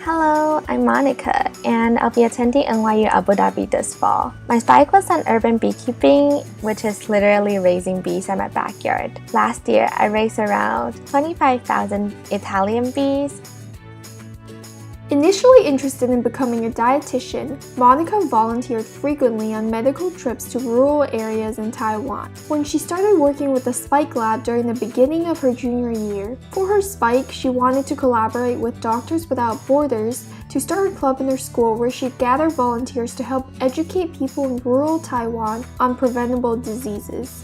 Hello, I'm Monica, and I'll be attending NYU Abu Dhabi this fall. My spike was on urban beekeeping, which is literally raising bees in my backyard. Last year, I raised around 25,000 Italian bees. Initially interested in becoming a dietitian, Monica volunteered frequently on medical trips to rural areas in Taiwan. When she started working with the Spike Lab during the beginning of her junior year, for her Spike, she wanted to collaborate with Doctors Without Borders to start a club in their school where she'd gather volunteers to help educate people in rural Taiwan on preventable diseases.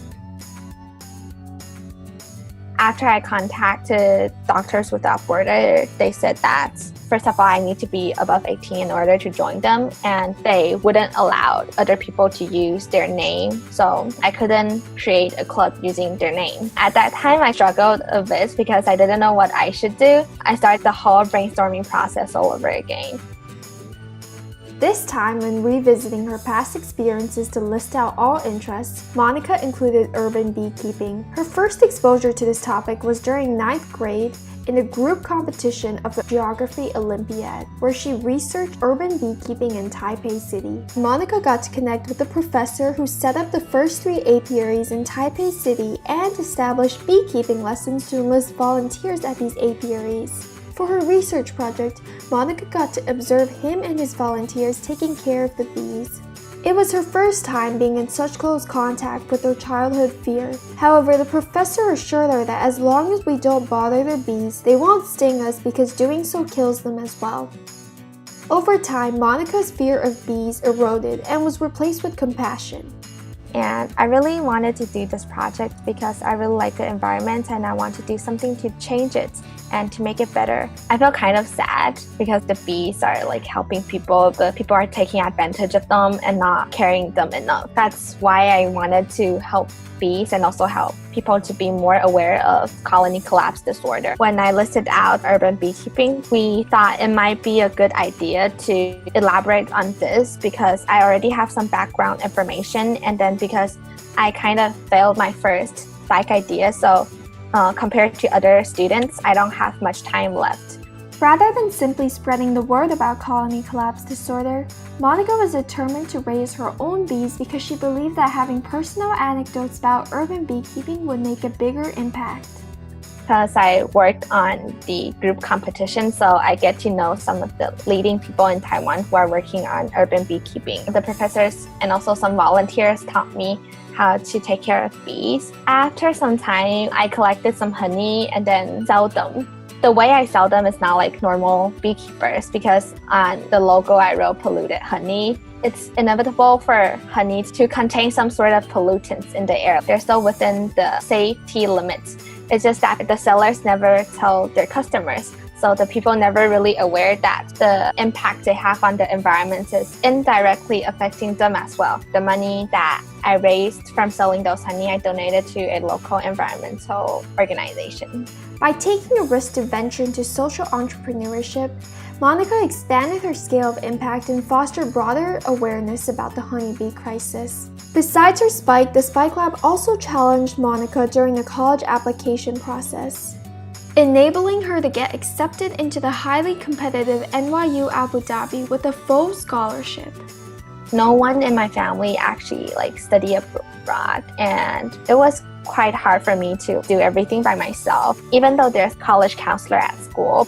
After I contacted Doctors Without Borders, they said that first of all, I need to be above 18 in order to join them, and they wouldn't allow other people to use their name, so I couldn't create a club using their name. At that time, I struggled a bit because I didn't know what I should do. I started the whole brainstorming process all over again. This time, when revisiting her past experiences to list out all interests, Monica included urban beekeeping. Her first exposure to this topic was during 9th grade in a group competition of the Geography Olympiad, where she researched urban beekeeping in Taipei City. Monica got to connect with the professor who set up the first 3 apiaries in Taipei City and established beekeeping lessons to enlist volunteers at these apiaries. For her research project, Monica got to observe him and his volunteers taking care of the bees. It was her first time being in such close contact with her childhood fear. However, the professor assured her that as long as we don't bother the bees, they won't sting us because doing so kills them as well. Over time, Monica's fear of bees eroded and was replaced with compassion. And I really wanted to do this project because I really like the environment and I want to do something to change it and to make it better. I feel kind of sad because the bees are like helping people, but people are taking advantage of them and not caring them enough. That's why I wanted to help bees and also help people to be more aware of colony collapse disorder. When I listed out urban beekeeping, we thought it might be a good idea to elaborate on this because I already have some background information, and then because I kind of failed my first spike idea, so compared to other students, I don't have much time left. Rather than simply spreading the word about colony collapse disorder, Monica was determined to raise her own bees because she believed that having personal anecdotes about urban beekeeping would make a bigger impact. Because I worked on the group competition, so I get to know some of the leading people in Taiwan who are working on urban beekeeping. The professors and also some volunteers taught me how to take care of bees. After some time, I collected some honey and then sell them. The way I sell them is not like normal beekeepers because on the logo I wrote polluted honey. It's inevitable for honey to contain some sort of pollutants in the air. They're still within the safety limits. It's just that the sellers never tell their customers. So the people never really aware that the impact they have on the environment is indirectly affecting them as well. The money that I raised from selling those honey, I donated to a local environmental organization. By taking a risk to venture into social entrepreneurship, Monica expanded her scale of impact and fostered broader awareness about the honeybee crisis. Besides her Spike, the Spike Lab also challenged Monica during the college application process, enabling her to get accepted into the highly competitive NYU Abu Dhabi with a full scholarship. No one in my family actually study abroad, and it was quite hard for me to do everything by myself. Even though there's college counselor at school,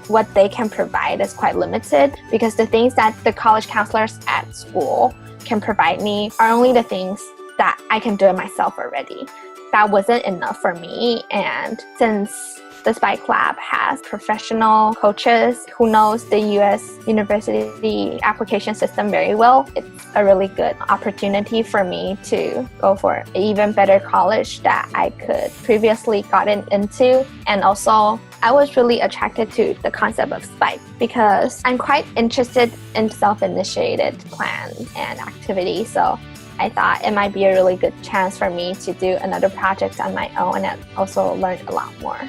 what they can provide is quite limited because the things that the college counselors at school can provide me are only the things that I can do it myself already. That wasn't enough for me, and since the Spike Lab has professional coaches who knows the U.S. university application system very well. It's a really good opportunity for me to go for an even better college that I could previously gotten into. And also, I was really attracted to the concept of Spike because I'm quite interested in self-initiated plans and activities. So I thought it might be a really good chance for me to do another project on my own and also learn a lot more.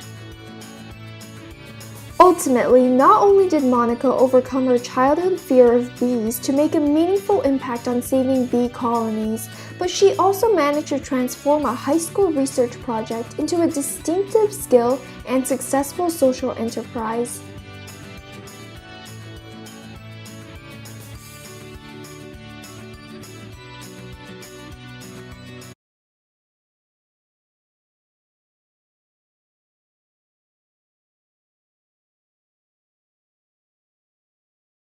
Ultimately, not only did Monica overcome her childhood fear of bees to make a meaningful impact on saving bee colonies, but she also managed to transform a high school research project into a distinctive skill and successful social enterprise.